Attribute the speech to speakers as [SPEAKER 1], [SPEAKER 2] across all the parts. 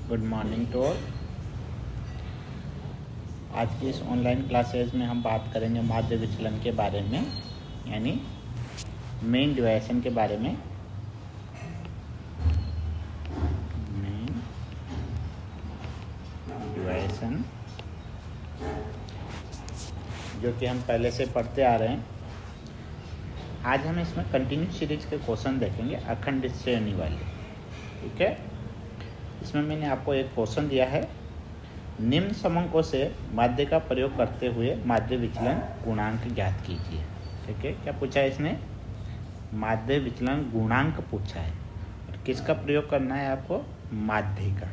[SPEAKER 1] Good morning to all. आज की इस ऑनलाइन क्लासेस में हम बात करेंगे माध्य विचलन के बारे में, यानी मीन डिविएशन के बारे में। मीन डिविएशन जो कि हम पहले से पढ़ते आ रहे हैं। आज हम इसमें कंटिन्यू सीरीज के क्वेश्चन देखेंगे, अखंडित श्रेणी वाले। ठीक है, इसमें मैंने आपको एक क्वेश्चन दिया है, निम्न समंकों से माध्य का प्रयोग करते हुए माध्य विचलन गुणांक ज्ञात कीजिए। ठीक है, क्या पूछा है इसने? माध्य विचलन गुणांक पूछा है। और किसका प्रयोग करना है आपको? माध्य का।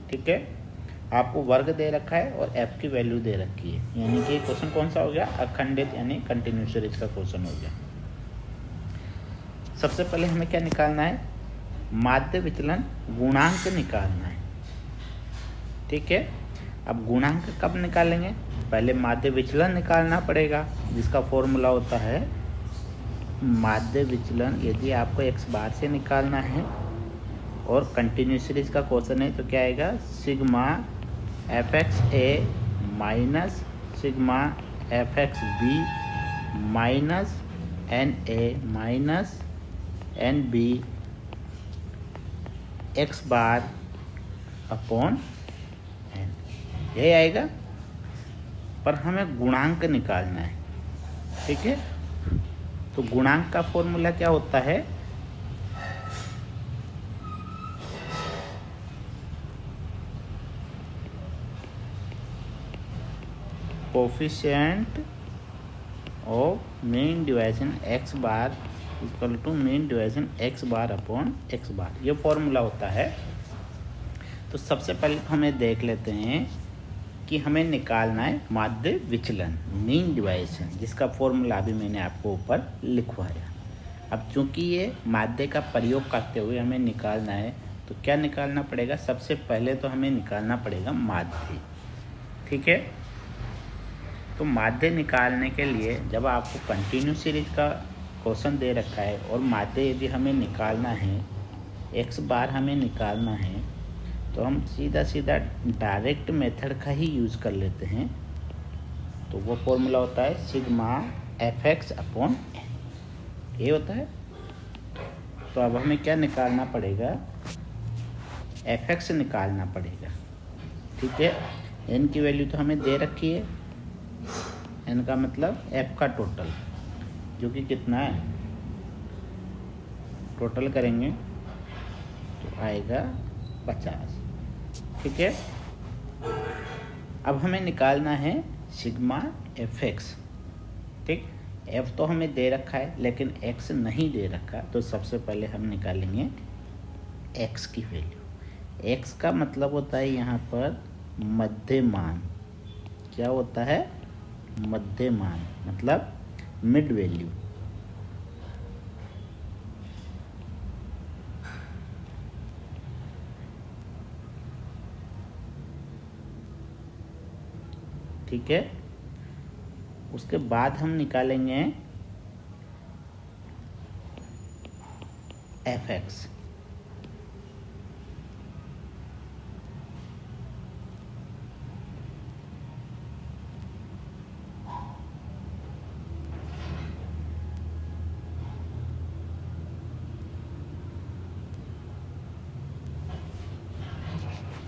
[SPEAKER 1] ठीक है, आपको वर्ग दे रखा है और f की वैल्यू दे रखी है, यानी कि क्वेश्चन कौन सा हो गया? अखंडित यानी कंटिन्यू सीरीज का क्वेश्चन हो गया। सबसे पहले हमें क्या निकालना है? माध्य विचलन गुणांक निकालना है। ठीक है, अब गुणांक कब निकालेंगे? पहले माध्य विचलन निकालना पड़ेगा, जिसका फॉर्मूला होता है माध्य विचलन। यदि आपको x बार से निकालना है और कंटिन्यू सीरीज का क्वेश्चन है तो क्या आएगा? Sigma fxa minus sigma fxb minus na minus nb x bar upon n, यही आएगा। पर हमें गुणांक निकालना है। ठीक है, तो गुणांक का फॉर्मूला क्या होता है? Coefficient of mean deviation x bar equal to mean deviation x bar upon x bar, ये फॉर्मूला होता है। तो सबसे पहले हमें देख लेते हैं कि हमें निकालना है माध्य विचलन, मीन डिविएशन, जिसका फॉर्मूला भी मैंने आपको ऊपर लिखवाया। अब चूंकि ये माध्य का प्रयोग करते हुए हमें निकालना है, तो क्या निकालना पड़ेगा? सबसे पहले तो हमें निकालना पड़ेगा माध्य। ठीक है, तो माध्य निकालने के लिए जब आपको कंटिन्यू सीरीज का क्वेश्चन दे रखा है और माध्य यदि हमें निकालना है, x बार हमें निकालना है, तो हम सीधा सीधा डायरेक्ट मेथड का ही यूज़ कर लेते हैं। तो वो फॉर्मूला होता है सिग्मा fx अपॉन n, ये होता है। तो अब हमें क्या निकालना पड़ेगा? fx निकालना पड़ेगा। ठीक है, n की वैल्यू तो हमें दे रखी है, n का मतलब f का टोटल, जो कि कितना है? टोटल करेंगे तो आएगा 50। ठीक है, अब हमें निकालना है सिग्मा fx। ठीक, f तो हमें दे रखा है लेकिन x नहीं दे रखा, तो सबसे पहले हम निकालेंगे x की वैल्यू। x का मतलब होता है यहाँ पर मध्यमान। क्या होता है? मध्यमान, मतलब मिड वैल्यू। ठीक है, उसके बाद हम निकालेंगे fx।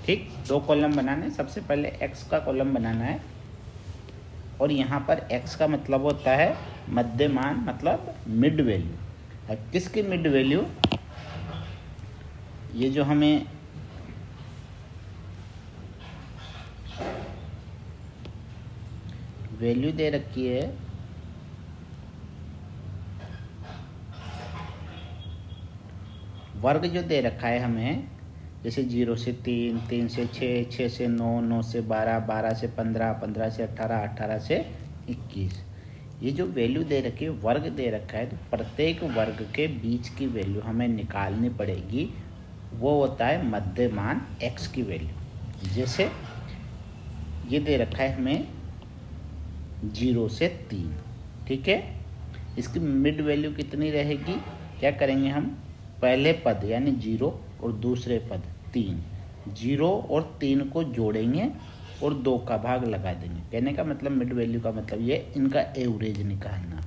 [SPEAKER 1] ठीक, दो कॉलम बनाने। सबसे पहले x का कॉलम बनाना है, और यहाँ पर x का मतलब होता है मध्यमान, मतलब मिड वैल्यू। किसकी मिड वैल्यू? ये जो हमें वैल्यू दे रखी है, वर्ग जो दे रखा है हमें, जैसे 0 से 3, 3 से 6, 6 से 9, 9 से 12, 12 से 15, 15 से 18, 18 से 21, ये जो वैल्यू दे रखी है, वर्ग दे रखा है, तो प्रत्येक वर्ग के बीच की वैल्यू हमें निकालनी पड़ेगी। वो होता है मध्यमान x की वैल्यू। जैसे ये दे रखा है हमें 0 से 3। ठीक है, इसकी मिड वैल्यू कितनी रहेगी? क्या करेंगे हम? पहले पद यानी 0 और दूसरे पद 3, 0 और 3 को जोड़ेंगे और 2 का भाग लगा देंगे। कहने का मतलब मिड वैल्यू का मतलब ये इनका एवरेज निकालना।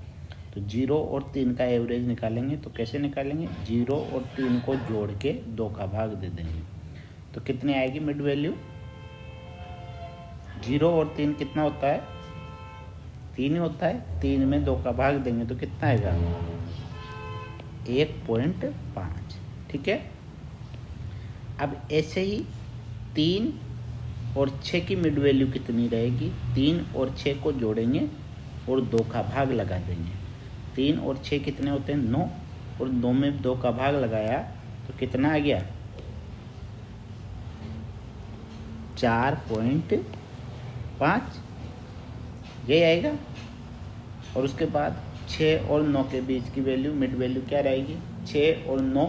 [SPEAKER 1] तो 0 और 3 का एवरेज निकालेंगे तो कैसे निकालेंगे, 0 और 3 को जोड़ के 2 का भाग दे देंगे। तो कितनी आएगी मिड वैल्यू, 0 और 3 कितना होता है, 3 ही होता है। 3 में 2 का भाग देंगे तो कितना आएगा, 1.5। ठीक है। अब ऐसे ही 3 और 6 की मिड वैल्यू कितनी रहेगी, 3 और 6 को जोड़ेंगे और 2 का भाग लगा देंगे। 3 और 6 कितने होते हैं, 9, और 2 में 2 का भाग लगाया तो कितना आ गया, 4.5, ये आएगा। और उसके बाद 6 और 9 के बीच की वैल्यू, मिड वैल्यू क्या रहेगी, 6 और 9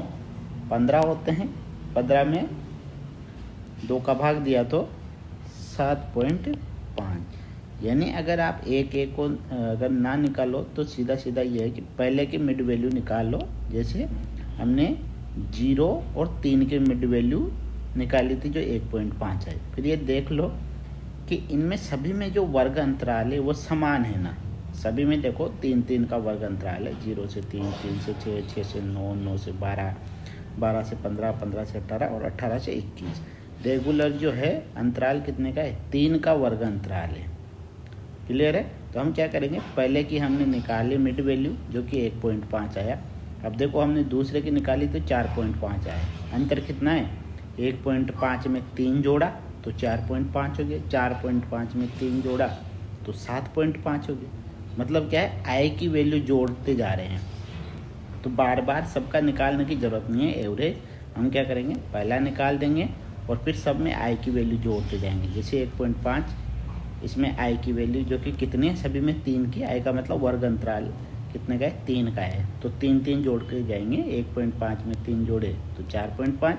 [SPEAKER 1] 15 होते हैं, 15 में 2 का भाग दिया तो 7.5। यानी अगर आप एक को अगर ना निकालो तो सीधा सीधा ये है कि पहले की मिड वैल्यू निकाल लो। जैसे हमने 0 और 3 की मिड वैल्यू निकाली थी जो 1.5 है। फिर ये देख लो कि इनमें सभी में जो वर्ग अंतराल है वो समान है ना, सभी में देखो 3 का वर्ग अंतराल है, 0 से 3, 3 से 6, 6 से 9, 9 से 12, 12 से 15, 15 से 18 और 18 से 21। रेगुलर जो है अंतराल कितने का है, 3 का वर्ग अंतराल है। क्लियर है। तो हम क्या करेंगे, पहले की हमने निकाली मिड वैल्यू जो कि 1.5 आया। अब देखो हमने दूसरे की निकाली तो 4.5 आया। अंतर कितना है, 1.5 में 3 जोड़ा तो 4.5 हो गया, 4.5 में 3 जोड़ा तो 7.5 हो गया। मतलब क्या है, आई की वैल्यू जोड़ते जा रहे हैं। तो बार बार सबका निकालने की ज़रूरत नहीं है। एवरेज हम क्या करेंगे, पहला निकाल देंगे और फिर सब में आई की वैल्यू जोड़ते जाएंगे। जैसे 1.5, इसमें आई की वैल्यू जो कि कितनी है, सभी में 3 की। आई का मतलब वर्ग अंतराल कितने का है, 3 का है। तो 3 जोड़ के जाएंगे, 1.5 में 3 जोड़े तो 4.5,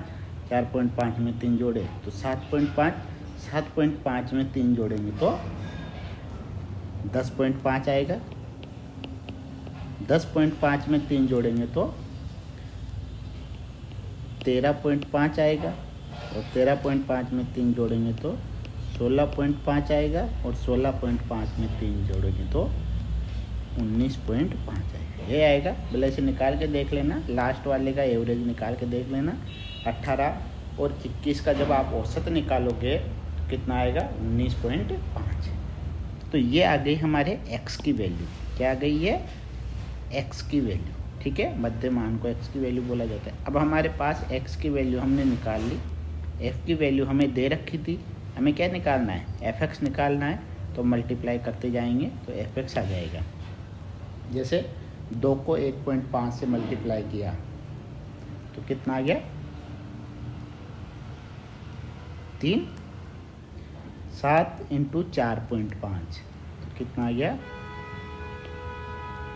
[SPEAKER 1] 4.5 में 3 जोड़े तो 7.5, 7.5 में 3 जोड़ेंगे तो 10.5 आएगा, 10.5 में 3 जोड़ेंगे तो 13.5 आएगा, और 13.5 में 3 जोड़ेंगे तो 16.5 आएगा, और 16.5 में 3 जोड़ेंगे तो 19.5 आएगा। ये आएगा। बोले इसे निकाल के देख लेना, लास्ट वाले का एवरेज निकाल के देख लेना। 18 और 21 का जब आप औसत निकालोगे तो कितना आएगा, 19.5। तो ये आ गई हमारे x की वैल्यू। क्या आ गई है, x की वैल्यू। ठीक है, मध्य मान को x की वैल्यू बोला जाता है। अब हमारे पास x की वैल्यू हमने निकाल ली, f की वैल्यू हमें दे रखी थी। हमें क्या निकालना है, fx निकालना है। तो मल्टीप्लाई करते जाएंगे तो fx आ जाएगा। जैसे 2 को 1.5 से मल्टीप्लाई किया तो कितना आ गया, 3, 7 × 4.5 तो कितना आ गया,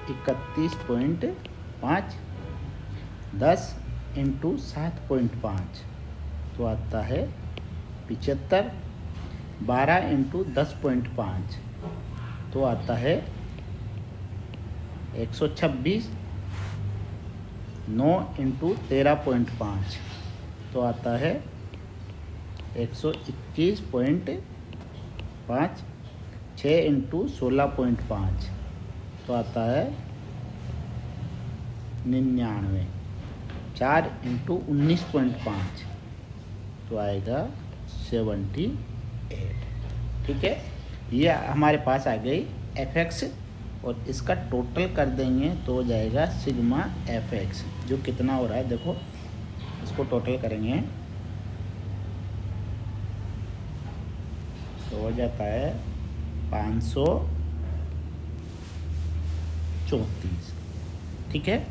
[SPEAKER 1] 31.5। 10 × 7.5 तो आता है 75। 12 × 10.5 तो आता है 126। 9 × 13.5 तो आता है 121.5। 6 × 16.5 तो आता है 99। 4 × 19.5 तो आएगा 78। ठीक है, ये हमारे पास आ गई fx, और इसका टोटल कर देंगे तो हो जाएगा सिग्मा fx, जो कितना हो रहा है देखो, इसको टोटल करेंगे तो हो जाता है 534। ठीक है,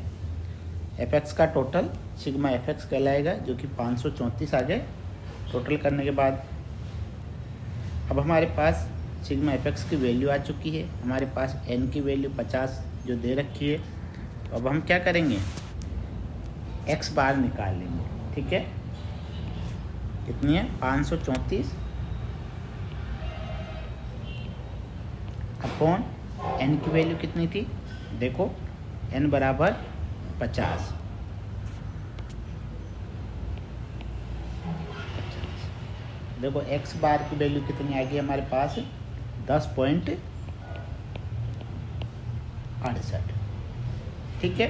[SPEAKER 1] fx का टोटल सिग्मा fx कहलाएगा, जो कि 534 आ गए। टोटल करने के बाद अब हमारे पास सिग्मा fx की वैल्यू आ चुकी है। हमारे पास n की वैल्यू 50 जो दे रखी है। तो अब हम क्या करेंगे, x बार निकाल लेंगे। ठीक है, कितनी है, 534 अपॉन n की वैल्यू कितनी थी, देखो n बराबर 50। देखो एक्स बार की वैल्यू कितनी आ गई हमारे पास, 10.68। ठीक है।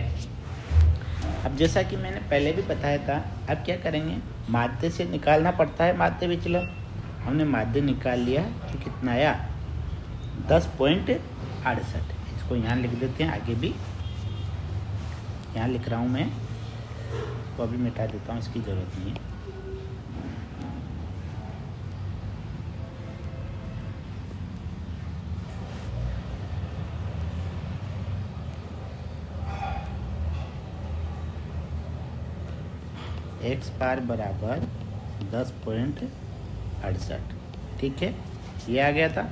[SPEAKER 1] अब जैसा कि मैंने पहले भी बताया था, अब क्या करेंगे, माध्य से निकालना पड़ता है माध्य विचलन। हमने माध्य निकाल लिया तो कितना आया, 10.68। इसको यहाँ लिख देते हैं, आगे भी यहाँ लिख रहा हूँ मैं, तो अभी मिटा देता हूँ, इसकी ज़रूरत नहीं है। एक्स बार बराबर 10.68। ठीक है, ये आ गया था।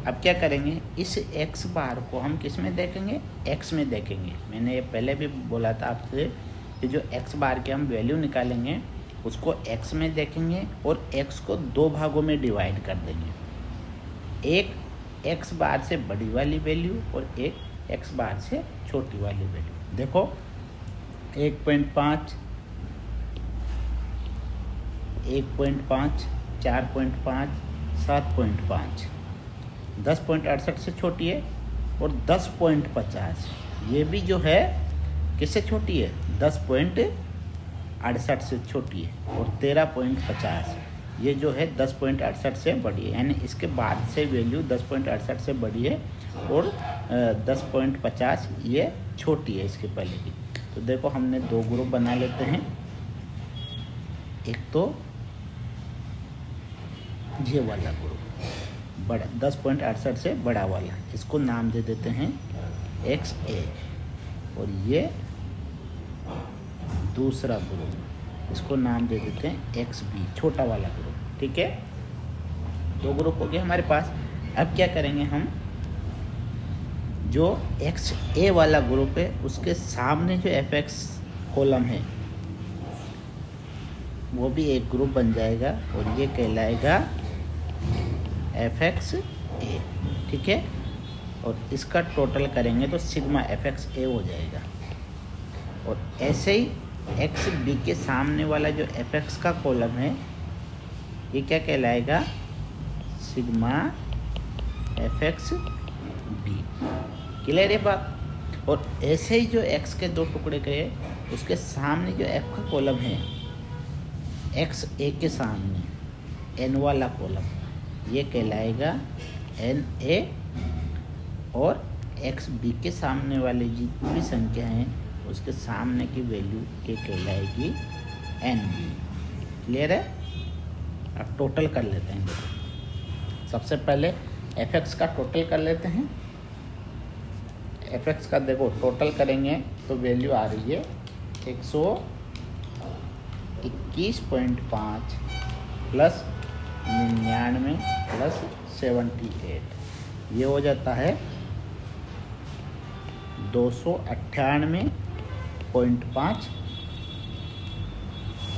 [SPEAKER 1] अब क्या करेंगे, इस एक्स बार को हम किस में देखेंगे, एक्स में देखेंगे। मैंने ये पहले भी बोला था आपसे कि जो एक्स बार के हम वैल्यू निकालेंगे उसको एक्स में देखेंगे और एक्स को दो भागों में डिवाइड कर देंगे, एक एक्स बार से बड़ी वाली वैल्यू और एक एक्स बार से छोटी वाली वैल्यू। देखो 1.5, 1.5, 4.5, 7.5, 10.68 से छोटी है, और 10.50 ये भी जो है किससे छोटी है, 10.68 से छोटी है, और 13.50 ये जो है 10.68 से बड़ी है, यानी इसके बाद से वैल्यू 10.68 से बड़ी है, और 10.50 ये छोटी है इसके पहले की। तो देखो हमने दो ग्रुप बना लेते हैं, एक तो ये वाला ग्रुप बड़ा 10.68 से बड़ा वाला, इसको नाम दे देते हैं XA, और ये दूसरा ग्रुप, इसको नाम दे देते हैं XB, छोटा वाला ग्रुप। ठीक है, दो ग्रुप हो गए हमारे पास। अब क्या करेंगे हम, जो XA वाला ग्रुप है उसके सामने जो FX कॉलम है वो भी एक ग्रुप बन जाएगा, और ये कहलाएगा FXA। ठीक है, और इसका टोटल करेंगे तो सिग्मा FXA हो जाएगा। और ऐसे ही XB के सामने वाला जो FX का कॉलम है ये क्या कहलाएगा, सिग्मा FXB। क्लियर है बात। और ऐसे ही जो X के दो टुकड़े गए उसके सामने जो F का कॉलम है, XA के सामने N वाला कॉलम, ये कहलाएगा NA, और XB के सामने वाली जितनी भी संख्या हैं उसके सामने की वैल्यू ये कहलाएगी NB। क्लियर है। अब टोटल कर लेते हैं। देखो सबसे पहले FX का टोटल कर लेते हैं। FX का देखो टोटल करेंगे तो वैल्यू आ रही है 121.5 प्लस 99 प्लस 78, ये हो जाता है 298.5,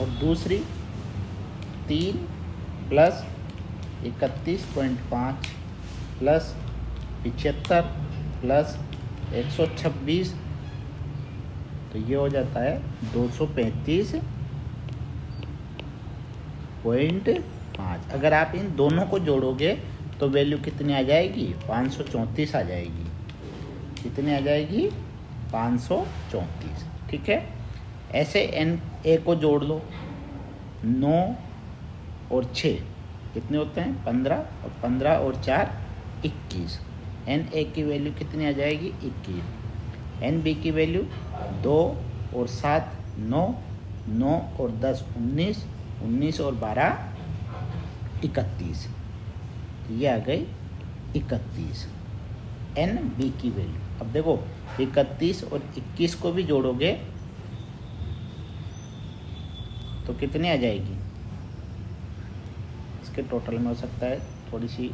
[SPEAKER 1] और दूसरी 3 प्लस 31.5 प्लस 75 प्लस 126, तो ये हो जाता है 235.5। अगर आप इन दोनों को जोड़ोगे तो वैल्यू कितनी आ जाएगी, 534 आ जाएगी। कितनी आ जाएगी, 534। ठीक है, ऐसे NA को जोड़ लो, 9 और 6 कितने होते हैं, 15, और 15 और 4 21। NA की वैल्यू कितनी आ जाएगी, 21। NB की वैल्यू 2 और 7 9, 9 और 10 19, 19 और 12 31, ये आ गई 31 NB की वैल्यू। अब देखो 31 और 21 को भी जोड़ोगे तो कितनी आ जाएगी, इसके टोटल में हो सकता है थोड़ी सी,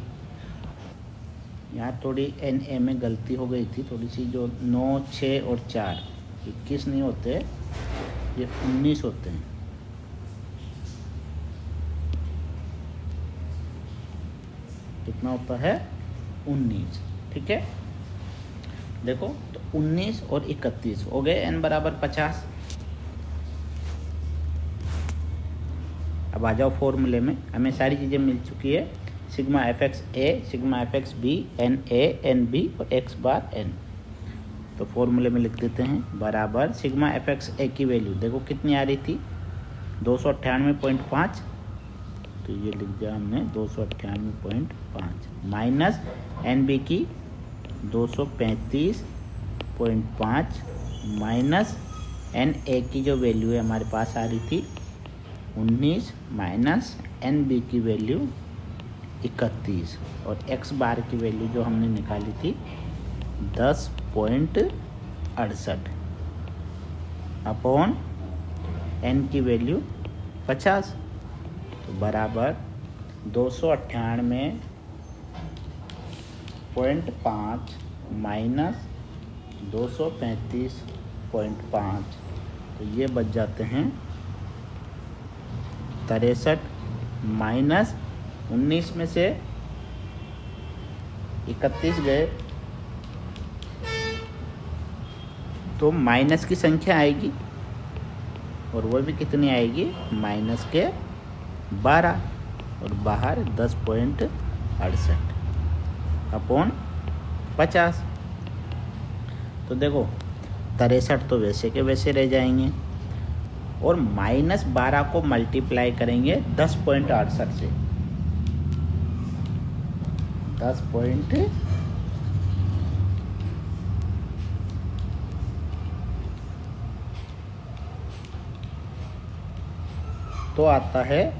[SPEAKER 1] यहाँ थोड़ी NA में गलती हो गई थी थोड़ी सी, जो 9 6 और 4 21 नहीं होते, ये 19 होते हैं। कितना होता है, 19। ठीक है, देखो तो 19 और 31 हो गए, N बराबर 50। अब अब आ जाओ फॉर्मूले में, हमें सारी चीज़ें मिल चुकी है। Sigma F X A, sigma F X B, N A, N B और एक्स बार एन। तो फॉर्मूले में लिख देते हैं बराबर सिग्मा एफ एक्स ए की वैल्यू देखो कितनी आ रही थी 298.5, तो ये लिख दिया हमने 298.5 माइनस एन बी की 235.5 माइनस एन ए की जो वैल्यू है हमारे पास आ रही थी 19 माइनस एन बी की वैल्यू 31 और एक्स बार की वैल्यू जो हमने निकाली थी 10.68 अपॉन एन की वैल्यू 50, तो बराबर 298.5 माइनस 235.5, तो ये बच जाते हैं 63 माइनस 19 में से 31 गए तो माइनस की संख्या आएगी और वो भी कितनी आएगी माइनस के 12 और बाहर 10.68 अपॉन 50। तो देखो 63 तो वैसे के वैसे रह जाएंगे और माइनस 12 को मल्टीप्लाई करेंगे 10.68 से, 10 तो आता है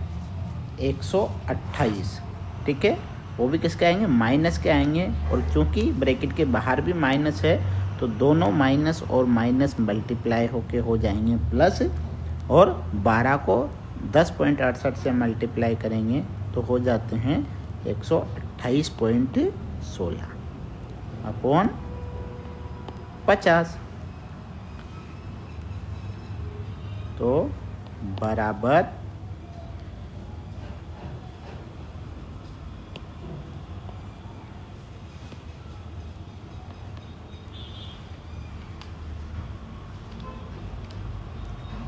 [SPEAKER 1] 128, ठीक है। वो भी किसके आएंगे माइनस के आएंगे और चूंकि ब्रैकेट के बाहर भी माइनस है तो दोनों माइनस और माइनस मल्टीप्लाई होके हो जाएंगे प्लस, और 12 को 10.68 से मल्टीप्लाई करेंगे तो हो जाते हैं 128.16 अपॉन 50, तो बराबर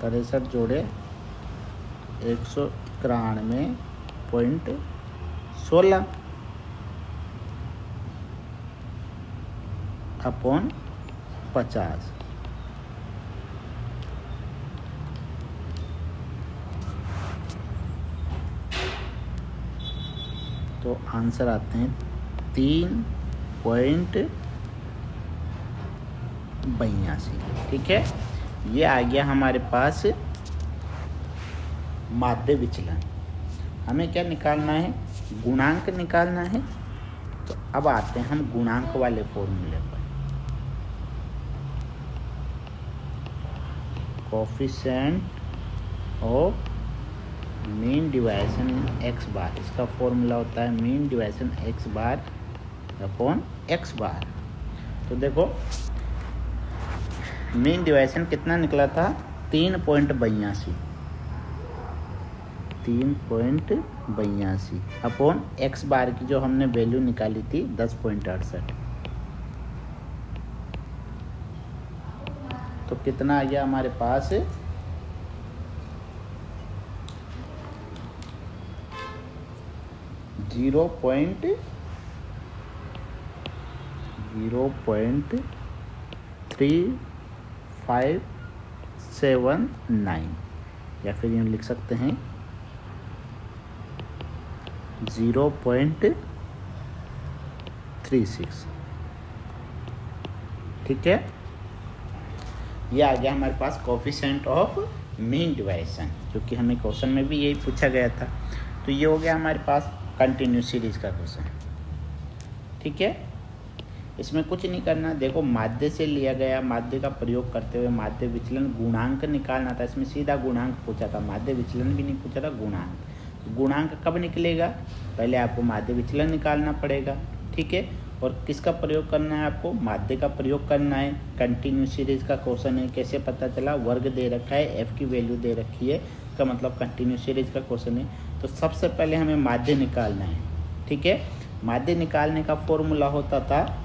[SPEAKER 1] 63 जोड़े 191.16 अपॉन 50, तो आंसर आते हैं 3.82, ठीक है। ये आ गया हमारे पास माध्य विचलन। हमें क्या निकालना है गुणांक निकालना है। तो अब आते हैं हम गुणांक वाले फॉर्मूले पर। Coefficient of mean deviation x bar, इसका फॉर्मूला होता है mean deviation x bar upon x bar. तो देखो मीन डिवाइडेशन कितना निकला था 3.82 अपॉन एक्स बार की जो हमने वैल्यू निकाली थी 10.68, तो कितना आ गया हमारे पास 0.3579 या फिर यूँ लिख सकते हैं 0.36, ठीक है। ये आ गया हमारे पास कोफिशिएंट ऑफ मीन डिवाइडेशन, जो कि हमें क्वेश्चन में भी यही पूछा गया था। तो ये हो गया हमारे पास कंटिन्यूस सीरीज का क्वेश्चन, ठीक है। इसमें कुछ नहीं करना, देखो माध्य से लिया गया, माध्य का प्रयोग करते हुए माध्य विचलन गुणांक निकालना था। इसमें सीधा गुणांक पूछा था, माध्य विचलन भी नहीं पूछा था, गुणांक। गुणांक कब निकलेगा, पहले आपको माध्य विचलन निकालना पड़ेगा, ठीक है। और किसका प्रयोग करना है आपको, माध्य का प्रयोग करना है। कंटिन्यूस सीरीज का क्वेश्चन है, कैसे पता चला, वर्ग दे रखा है, एफ की वैल्यू दे रखी है, इसका मतलब कंटिन्यूस सीरीज का क्वेश्चन है। तो सबसे पहले हमें माध्य निकालना है, ठीक है। माध्य निकालने का फॉर्मूला होता था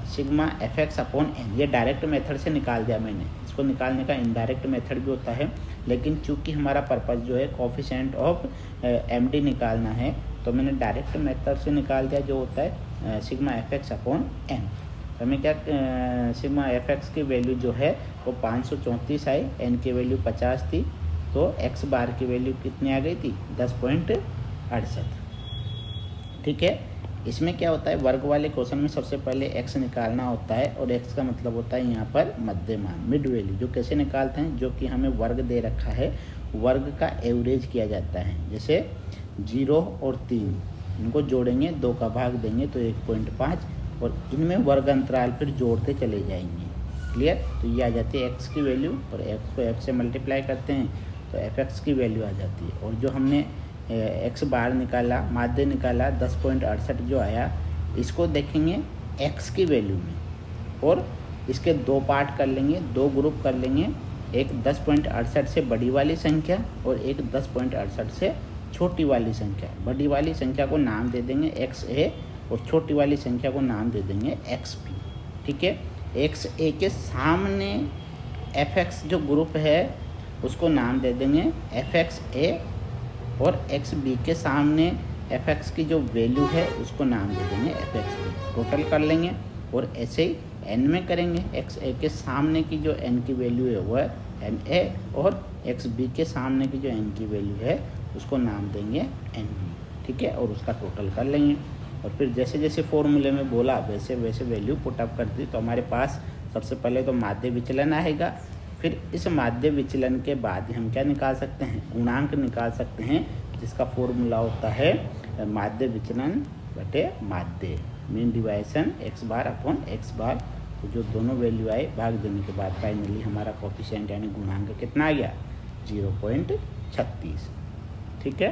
[SPEAKER 1] sigma F X upon N. ये डायरेक्ट मेथड से निकाल दिया मैंने, इसको निकालने का इनडायरेक्ट मेथड भी होता है। लेकिन चूंकि हमारा पर्पज़ जो है कोफिशिएंट ऑफ MD निकालना है, तो मैंने डायरेक्ट मेथड से निकाल दिया, जो होता है सिग्मा FX अपॉन n। तो हमें क्या सिग्मा FX की वैल्यू जो है वो 534 आई, n की वैल्यू 50 थी, तो x बार की वैल्यू कितनी आ गई थी 10.68। ठीक है, इसमें क्या होता है, वर्ग वाले क्वेश्चन में सबसे पहले x निकालना होता है, और x का मतलब होता है यहाँ पर मध्यमान, मिड वैल्यू। जो कैसे निकालते हैं, जो कि हमें वर्ग दे रखा है, वर्ग का एवरेज किया जाता है। जैसे 0 और 3 इनको जोड़ेंगे, 2 का भाग देंगे तो 1.5, और इनमें वर्ग अंतराल फिर जोड़ते चले जाएंगे। क्लियर? तो ये आ जाती है x की वैल्यू, और x को f से मल्टीप्लाई करते हैं तो fx की वैल्यू आ जाती है। और जो हमने x बार निकाला, माध्य निकाला 10.68 जो आया, इसको देखेंगे x की वैल्यू में, और इसके 2 पार्ट कर लेंगे, 2 ग्रुप कर लेंगे, एक 10.68 से बड़ी वाली संख्या और एक 10.68 से छोटी वाली संख्या। बड़ी वाली संख्या को नाम दे देंगे XA, और छोटी वाली संख्या को नाम दे देंगे XB। ठीक है, XA के सामने FX जो ग्रुप है उसको नाम दे देंगे FXA, और XB के सामने FX की जो वैल्यू है उसको नाम दे देंगे FXB। टोटल कर लेंगे, और ऐसे ही n में करेंगे। XA के सामने की जो n की वैल्यू है वो है NA, और XB के सामने की जो n की वैल्यू है उसको नाम देंगे NB। ठीक है, और उसका टोटल कर लेंगे, और फिर जैसे जैसे फॉर्मूले में बोला वैसे वैसे वैल्यू पुटअप कर दी। तो हमारे पास सबसे पहले तो माध्य विचलन आएगा, फिर इस माध्य विचलन के बाद हम क्या निकाल सकते हैं, गुणांक निकाल सकते हैं, जिसका फॉर्मूला होता है माध्य विचलन बटे माध्य, mean deviation x bar upon x bar. तो जो दोनों वैल्यू आए भाग देने के बाद फाइनली हमारा कोफिशिएंट यानी गुणांक कितना आ गया 0.36। ठीक है।